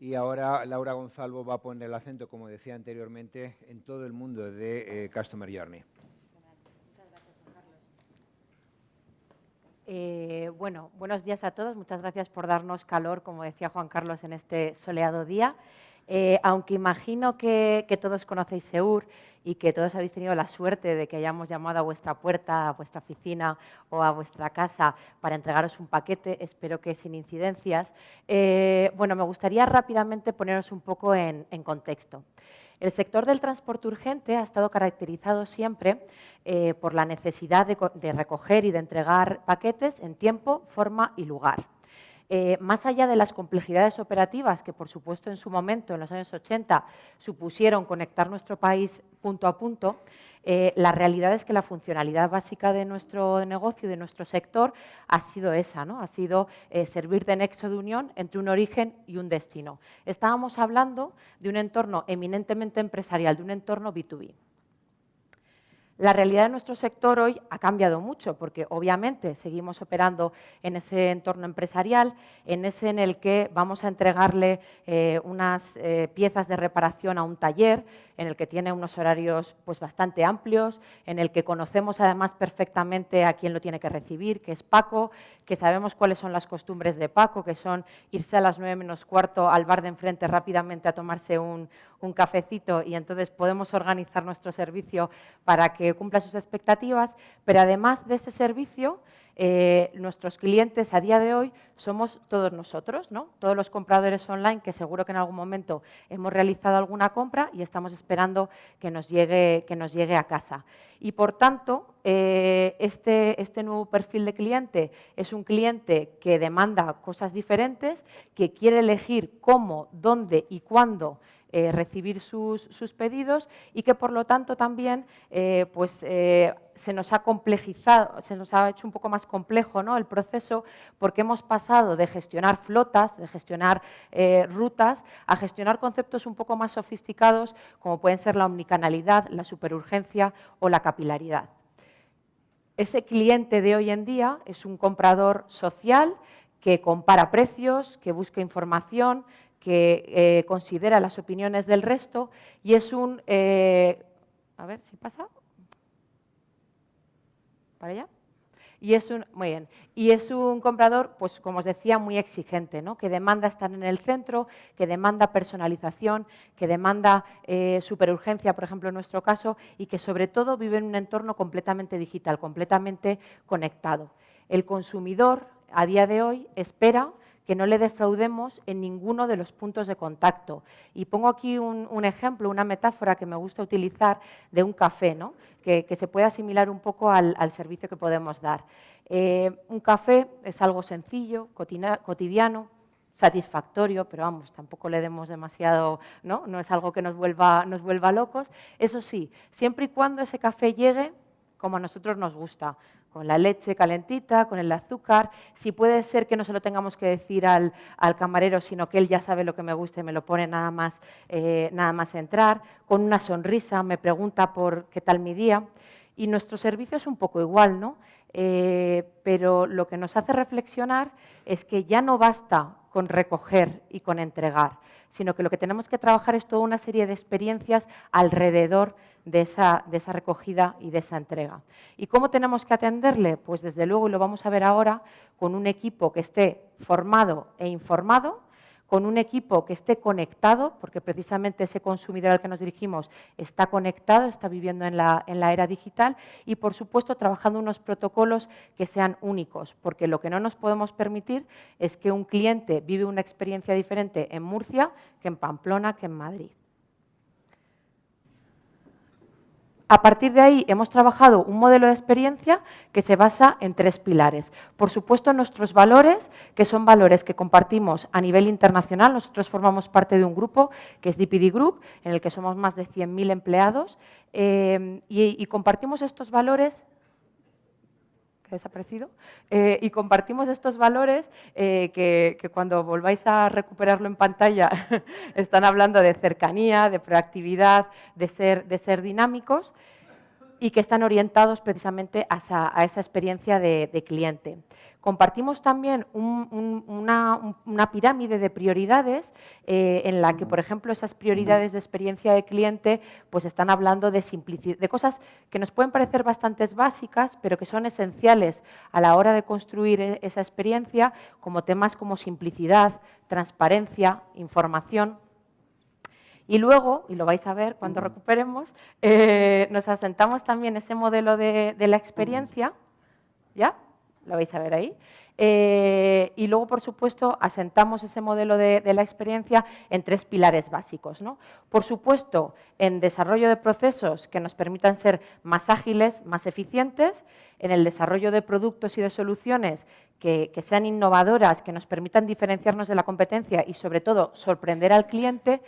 Y ahora Laura Gonzalo va a poner el acento, como decía anteriormente, en todo el mundo de Customer Journey. Bueno, buenos días a todos. Muchas gracias por darnos calor, como decía Juan Carlos, en este soleado día. Aunque imagino que todos conocéis Seur y que todos habéis tenido la suerte de que hayamos llamado a vuestra puerta, a vuestra oficina o a vuestra casa para entregaros un paquete, espero que sin incidencias. Bueno, me gustaría rápidamente poneros un poco en contexto. El sector del transporte urgente ha estado caracterizado siempre por la necesidad de recoger y de entregar paquetes en tiempo, forma y lugar. Más allá de las complejidades operativas que, por supuesto, en su momento, en los años 80, supusieron conectar nuestro país punto a punto, la realidad es que la funcionalidad básica de nuestro negocio y de nuestro sector ha sido esa, ¿no? Ha sido servir de nexo de unión entre un origen y un destino. Estábamos hablando de un entorno eminentemente empresarial, de un entorno B2B. La realidad de nuestro sector hoy ha cambiado mucho porque obviamente seguimos operando en ese entorno empresarial, en ese en el que vamos a entregarle unas piezas de reparación a un taller, en el que tiene unos horarios pues, bastante amplios, en el que conocemos además perfectamente a quién lo tiene que recibir, que es Paco, que sabemos cuáles son las costumbres de Paco, que son irse a las 9 menos cuarto al bar de enfrente rápidamente a tomarse un cafecito y entonces podemos organizar nuestro servicio para que cumpla sus expectativas, pero además de ese servicio, nuestros clientes a día de hoy somos todos nosotros, ¿no? Todos los compradores online que seguro que en algún momento hemos realizado alguna compra y estamos esperando que nos llegue a casa. Y, por tanto, este nuevo perfil de cliente es un cliente que demanda cosas diferentes, que quiere elegir cómo, dónde y cuándo recibir sus pedidos y que, por lo tanto, también se nos ha complejizado, se nos ha hecho un poco más complejo, ¿no?, el proceso, porque hemos pasado de gestionar flotas, de gestionar rutas, a gestionar conceptos un poco más sofisticados, como pueden ser la omnicanalidad, la superurgencia o la capilaridad. Ese cliente de hoy en día es un comprador social que compara precios, que busca información, que considera las opiniones del resto y es un… a ver si pasa. ¿Para allá? Muy bien. Y es un comprador, pues como os decía, muy exigente, ¿no?, que demanda estar en el centro, que demanda personalización, que demanda superurgencia, por ejemplo, en nuestro caso, y que sobre todo vive en un entorno completamente digital, completamente conectado. El consumidor, a día de hoy, espera que no le defraudemos en ninguno de los puntos de contacto. Y pongo aquí un ejemplo, una metáfora que me gusta utilizar de un café, ¿no?, que se puede asimilar un poco al servicio que podemos dar. Un café es algo sencillo, cotidiano, satisfactorio, pero vamos, tampoco le demos demasiado, no es algo que nos vuelva locos. Eso sí, siempre y cuando ese café llegue como a nosotros nos gusta, con la leche calentita, con el azúcar. Si puede ser que no se lo tengamos que decir al camarero, sino que él ya sabe lo que me gusta y me lo pone nada más entrar, con una sonrisa, me pregunta por qué tal mi día. Y nuestro servicio es un poco igual, ¿no? Pero lo que nos hace reflexionar es que ya no basta con recoger y con entregar, sino que lo que tenemos que trabajar es toda una serie de experiencias alrededor de esa recogida y de esa entrega. ¿Y cómo tenemos que atenderle? Pues desde luego, y lo vamos a ver ahora, con un equipo que esté formado e informado, con un equipo que esté conectado, porque precisamente ese consumidor al que nos dirigimos está conectado, está viviendo en la era digital y, por supuesto, trabajando unos protocolos que sean únicos, porque lo que no nos podemos permitir es que un cliente vive una experiencia diferente en Murcia que en Pamplona, que en Madrid. A partir de ahí hemos trabajado un modelo de experiencia que se basa en 3 pilares. Por supuesto, nuestros valores, que son valores que compartimos a nivel internacional. Nosotros formamos parte de un grupo que es DPD Group, en el que somos más de 100.000 empleados y compartimos estos valores… que ha desaparecido, y compartimos estos valores que cuando volváis a recuperarlo en pantalla están hablando de cercanía, de proactividad, de ser dinámicos. y que están orientados precisamente a esa experiencia de cliente. Compartimos también una pirámide de prioridades en la que, por ejemplo, esas prioridades de experiencia de cliente pues están hablando de simplicidad, de cosas que nos pueden parecer bastante básicas, pero que son esenciales a la hora de construir esa experiencia, como temas como simplicidad, transparencia, información. Y luego, y lo vais a ver cuando recuperemos, nos asentamos también ese modelo de la experiencia, ¿ya? Lo vais a ver ahí. Y luego, por supuesto, asentamos ese modelo de la experiencia en 3 pilares básicos, ¿no? Por supuesto, en desarrollo de procesos que nos permitan ser más ágiles, más eficientes, en el desarrollo de productos y de soluciones que sean innovadoras, que nos permitan diferenciarnos de la competencia y, sobre todo, sorprender al cliente,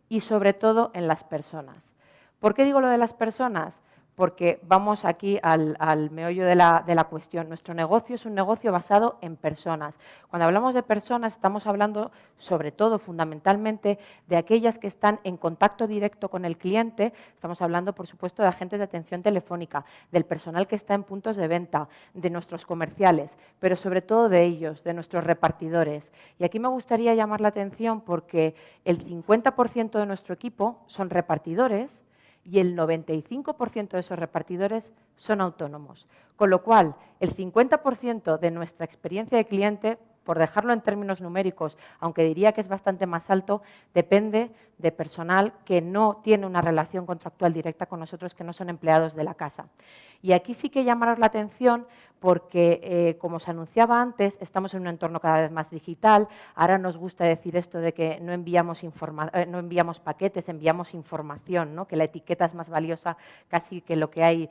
y sobre todo en las personas. ¿Por qué digo lo de las personas? Porque vamos aquí al meollo de la cuestión. Nuestro negocio es un negocio basado en personas. Cuando hablamos de personas estamos hablando sobre todo, fundamentalmente, de aquellas que están en contacto directo con el cliente. Estamos hablando, por supuesto, de agentes de atención telefónica, del personal que está en puntos de venta, de nuestros comerciales, pero sobre todo de ellos, de nuestros repartidores. Y aquí me gustaría llamar la atención porque el 50% de nuestro equipo son repartidores, y el 95% de esos repartidores son autónomos. Con lo cual, el 50% de nuestra experiencia de cliente, por dejarlo en términos numéricos, aunque diría que es bastante más alto, depende de personal que no tiene una relación contractual directa con nosotros, que no son empleados de la casa. Y aquí sí que llamaros la atención porque, como os anunciaba antes, estamos en un entorno cada vez más digital. Ahora nos gusta decir esto de que no enviamos paquetes, enviamos información, ¿no? Que la etiqueta es más valiosa casi que lo que hay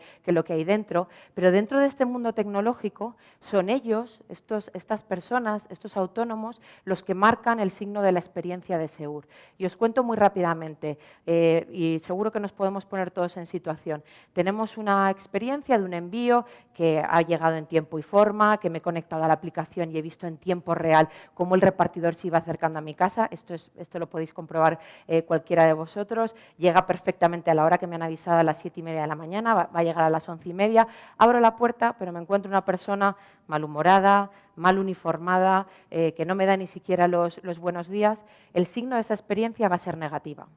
dentro. Pero dentro de este mundo tecnológico son ellos, estas personas, estos autónomos, los que marcan el signo de la experiencia de Seur. Y os cuento muy rápidamente, y seguro que nos podemos poner todos en situación. Tenemos una experiencia de un envío que ha llegado en tiempo y forma, que me he conectado a la aplicación y he visto en tiempo real cómo el repartidor se iba acercando a mi casa. Esto lo podéis comprobar cualquiera de vosotros. Llega perfectamente a la hora que me han avisado, a las 7:30 de la mañana, va a llegar a las 11:30. Abro la puerta, pero me encuentro una persona malhumorada, mal uniformada, que no me da ni siquiera los buenos días. El signo de esa experiencia va a ser negativa.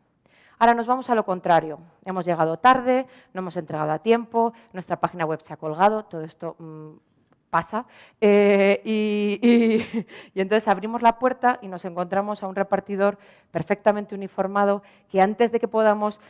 Ahora nos vamos a lo contrario. Hemos llegado tarde, no hemos entregado a tiempo, nuestra página web se ha colgado, todo esto pasa. Y entonces abrimos la puerta y nos encontramos a un repartidor perfectamente uniformado que antes de que podamos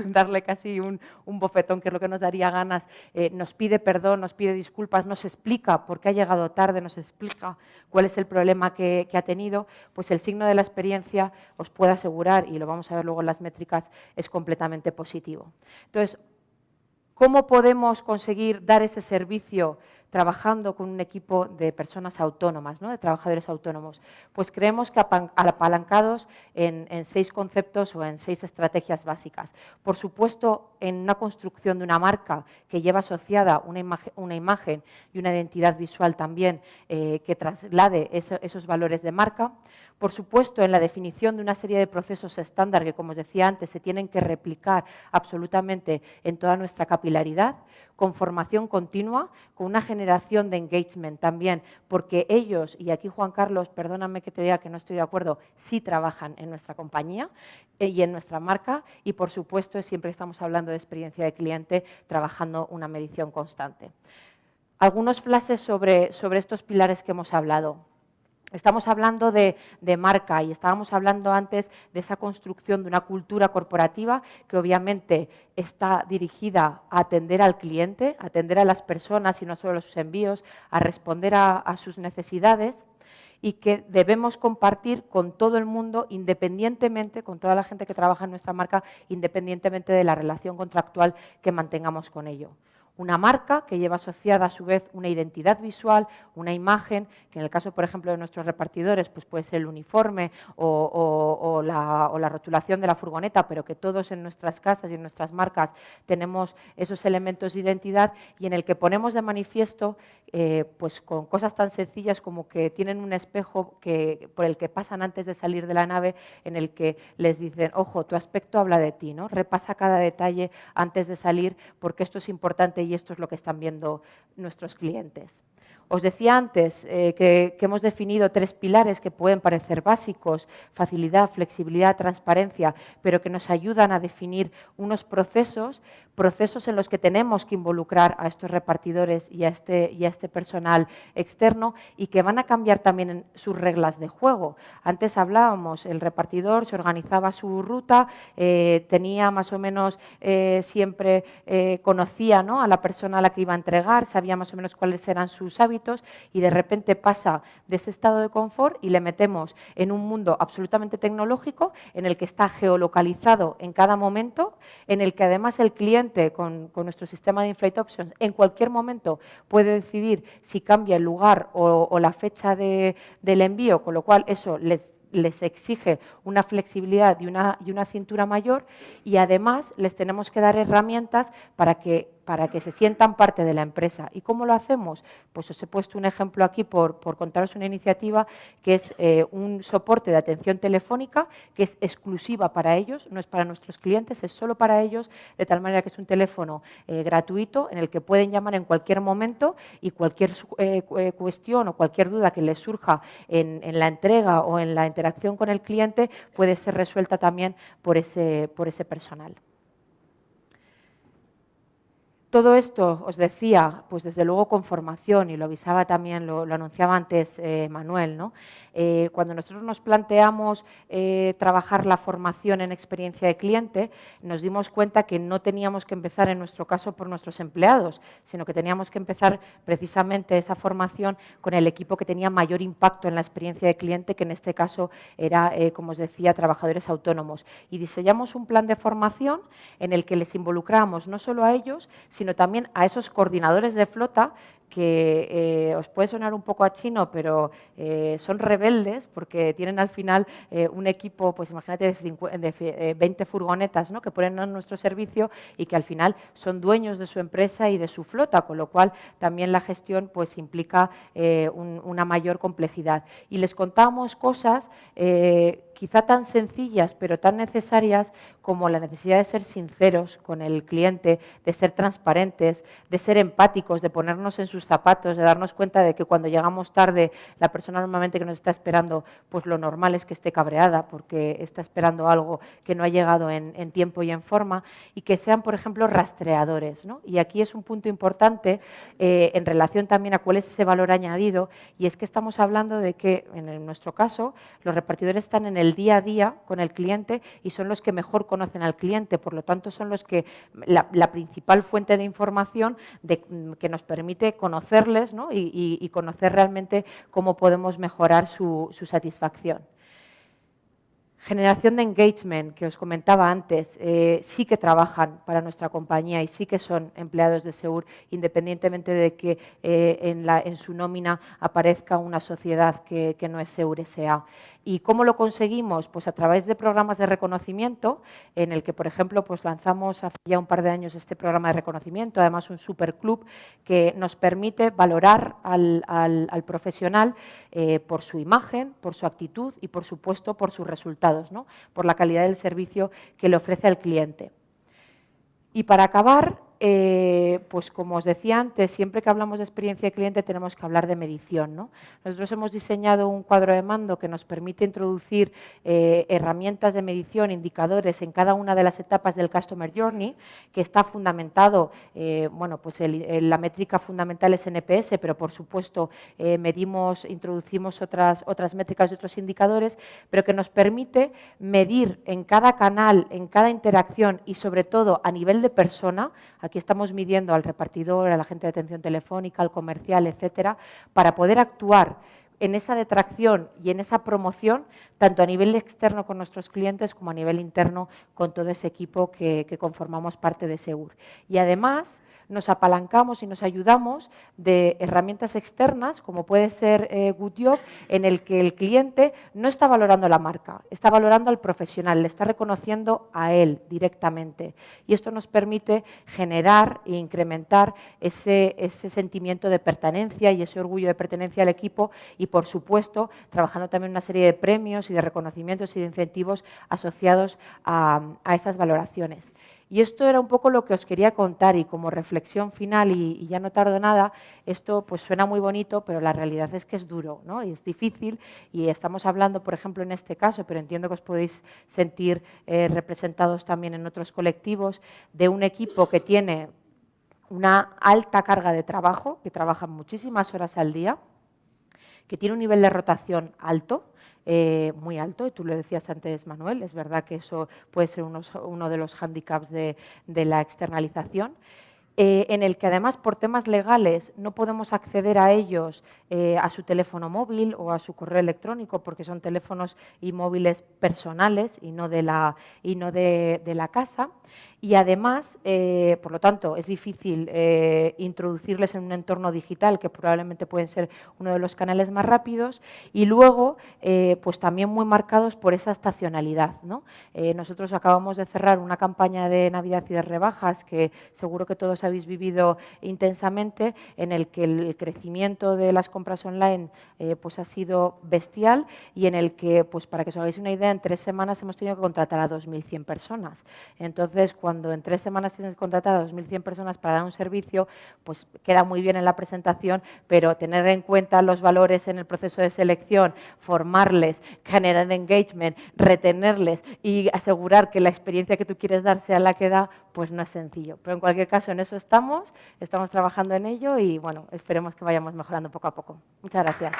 darle casi un bofetón, que es lo que nos daría ganas, nos pide perdón, nos pide disculpas, nos explica por qué ha llegado tarde, nos explica cuál es el problema que ha tenido. Pues el signo de la experiencia, os puedo asegurar, y lo vamos a ver luego en las métricas, es completamente positivo. Entonces, ¿cómo podemos conseguir dar ese servicio trabajando con un equipo de personas autónomas, ¿no? De trabajadores autónomos? Pues creemos que apalancados en 6 conceptos o en 6 estrategias básicas. Por supuesto, en una construcción de una marca que lleva asociada una imagen y una identidad visual también que traslade esos valores de marca. Por supuesto, en la definición de una serie de procesos estándar que, como os decía antes, se tienen que replicar absolutamente en toda nuestra capilaridad, con formación continua, con una generación de engagement también, porque ellos, y aquí Juan Carlos, perdóname que te diga que no estoy de acuerdo, sí trabajan en nuestra compañía y en nuestra marca, y por supuesto, siempre estamos hablando de experiencia de cliente, trabajando una medición constante. Algunos flashes sobre estos pilares que hemos hablado. Estamos hablando de marca y estábamos hablando antes de esa construcción de una cultura corporativa que obviamente está dirigida a atender al cliente, a atender a las personas y no solo a sus envíos, a responder a sus necesidades, y que debemos compartir con todo el mundo, independientemente, con toda la gente que trabaja en nuestra marca, independientemente de la relación contractual que mantengamos con ello. una marca que lleva asociada a su vez una identidad visual, una imagen, que en el caso, por ejemplo, de nuestros repartidores, pues puede ser el uniforme o la rotulación de la furgoneta, pero que todos en nuestras casas y en nuestras marcas tenemos esos elementos de identidad y en el que ponemos de manifiesto pues con cosas tan sencillas como que tienen un espejo por el que pasan antes de salir de la nave, en el que les dicen, ojo, tu aspecto habla de ti, ¿no? Repasa cada detalle antes de salir porque esto es importante y esto es lo que están viendo nuestros clientes. Os decía antes que hemos definido 3 pilares que pueden parecer básicos: facilidad, flexibilidad, transparencia, pero que nos ayudan a definir unos procesos en los que tenemos que involucrar a estos repartidores y a este personal externo y que van a cambiar también en sus reglas de juego. Antes hablábamos, el repartidor se organizaba su ruta, tenía más o menos siempre conocía, ¿no?, a la persona a la que iba a entregar, sabía más o menos cuáles eran sus hábitos, y de repente pasa de ese estado de confort y le metemos en un mundo absolutamente tecnológico en el que está geolocalizado en cada momento, en el que además el cliente con nuestro sistema de In-Flight Options en cualquier momento puede decidir si cambia el lugar o la fecha del envío, con lo cual eso les exige una flexibilidad y una cintura mayor, y además les tenemos que dar herramientas para que se sientan parte de la empresa. ¿Y cómo lo hacemos? Pues os he puesto un ejemplo aquí por contaros una iniciativa que es un soporte de atención telefónica que es exclusiva para ellos, no es para nuestros clientes, es solo para ellos, de tal manera que es un teléfono gratuito en el que pueden llamar en cualquier momento y cualquier cuestión o cualquier duda que les surja en la entrega o en la interacción con el cliente puede ser resuelta también por ese personal. Todo esto, os decía, pues desde luego con formación, y lo avisaba también, lo anunciaba antes Manuel, ¿no? Cuando nosotros nos planteamos trabajar la formación en experiencia de cliente, nos dimos cuenta que no teníamos que empezar, en nuestro caso, por nuestros empleados, sino que teníamos que empezar precisamente esa formación con el equipo que tenía mayor impacto en la experiencia de cliente, que en este caso era, como os decía, trabajadores autónomos. Y diseñamos un plan de formación en el que les involucramos no solo a ellos, sino también a esos coordinadores de flota que os puede sonar un poco a chino, pero son rebeldes porque tienen al final un equipo, pues imagínate, de 20 furgonetas, ¿no?, que ponen a nuestro servicio y que al final son dueños de su empresa y de su flota, con lo cual también la gestión pues implica una mayor complejidad. Y les contamos cosas quizá tan sencillas pero tan necesarias como la necesidad de ser sinceros con el cliente, de ser transparentes, de ser empáticos, de ponernos en sus zapatos, de darnos cuenta de que cuando llegamos tarde la persona normalmente que nos está esperando, pues lo normal es que esté cabreada porque está esperando algo que no ha llegado en tiempo y en forma, y que sean, por ejemplo, rastreadores, ¿no? Y aquí es un punto importante en relación también a cuál es ese valor añadido, y es que estamos hablando de que, en nuestro caso, los repartidores están en el día a día con el cliente y son los que mejor conocen al cliente, por lo tanto son los que la principal fuente de información que nos permite conocerles, ¿no?, y conocer realmente cómo podemos mejorar su satisfacción. Generación de engagement, que os comentaba antes, sí que trabajan para nuestra compañía y sí que son empleados de Seur, independientemente de que en su nómina aparezca una sociedad que no es Seur S.A. ¿Y cómo lo conseguimos? Pues a través de programas de reconocimiento, en el que, por ejemplo, pues lanzamos hace ya un par de años este programa de reconocimiento, además un superclub que nos permite valorar al profesional por su imagen, por su actitud y, por supuesto, por sus resultados, ¿no?, por la calidad del servicio que le ofrece al cliente. Y para acabar, pues como os decía antes, siempre que hablamos de experiencia de cliente tenemos que hablar de medición, ¿no? Nosotros hemos diseñado un cuadro de mando que nos permite introducir herramientas de medición, indicadores en cada una de las etapas del Customer Journey, que está fundamentado, bueno, pues la métrica fundamental es NPS, pero por supuesto introducimos otras métricas y otros indicadores, pero que nos permite medir en cada canal, en cada interacción y sobre todo a nivel de persona. Aquí estamos midiendo al repartidor, al agente de atención telefónica, al comercial, etcétera, para poder actuar en esa detracción y en esa promoción, tanto a nivel externo con nuestros clientes como a nivel interno con todo ese equipo que conformamos parte de Segur. Y además nos apalancamos y nos ayudamos de herramientas externas, como puede ser Good Job, en el que el cliente no está valorando la marca, está valorando al profesional, le está reconociendo a él directamente. Y esto nos permite generar e incrementar ese sentimiento de pertenencia y ese orgullo de pertenencia al equipo y, por supuesto, trabajando también una serie de premios y de reconocimientos y de incentivos asociados a esas valoraciones. Y esto era un poco lo que os quería contar y como reflexión final, y ya no tardo nada, esto pues suena muy bonito, pero la realidad es que es duro, ¿no? Y es difícil, y estamos hablando, por ejemplo, en este caso, pero entiendo que os podéis sentir representados también en otros colectivos, de un equipo que tiene una alta carga de trabajo, que trabaja muchísimas horas al día, que tiene un nivel de rotación alto, muy alto, y tú lo decías antes, Manuel, es verdad que eso puede ser uno de los hándicaps de la externalización, en el que además por temas legales no podemos acceder a ellos a su teléfono móvil o a su correo electrónico porque son teléfonos y móviles personales y no de la casa. Y además, por lo tanto, es difícil introducirles en un entorno digital que probablemente pueden ser uno de los canales más rápidos y luego, pues también muy marcados por esa estacionalidad, ¿no? Nosotros acabamos de cerrar una campaña de Navidad y de rebajas que seguro que todos habéis vivido intensamente, en el que el crecimiento de las compras online pues ha sido bestial y en el que, pues para que os hagáis una idea, en 3 semanas hemos tenido que contratar a 2.100 personas. Entonces, cuando en 3 semanas tienes que contratar a 2.100 personas para dar un servicio, pues queda muy bien en la presentación, pero tener en cuenta los valores en el proceso de selección, formarles, generar engagement, retenerles y asegurar que la experiencia que tú quieres dar sea la que da, pues no es sencillo. Pero en cualquier caso, en eso estamos trabajando en ello y bueno, esperemos que vayamos mejorando poco a poco. Muchas gracias.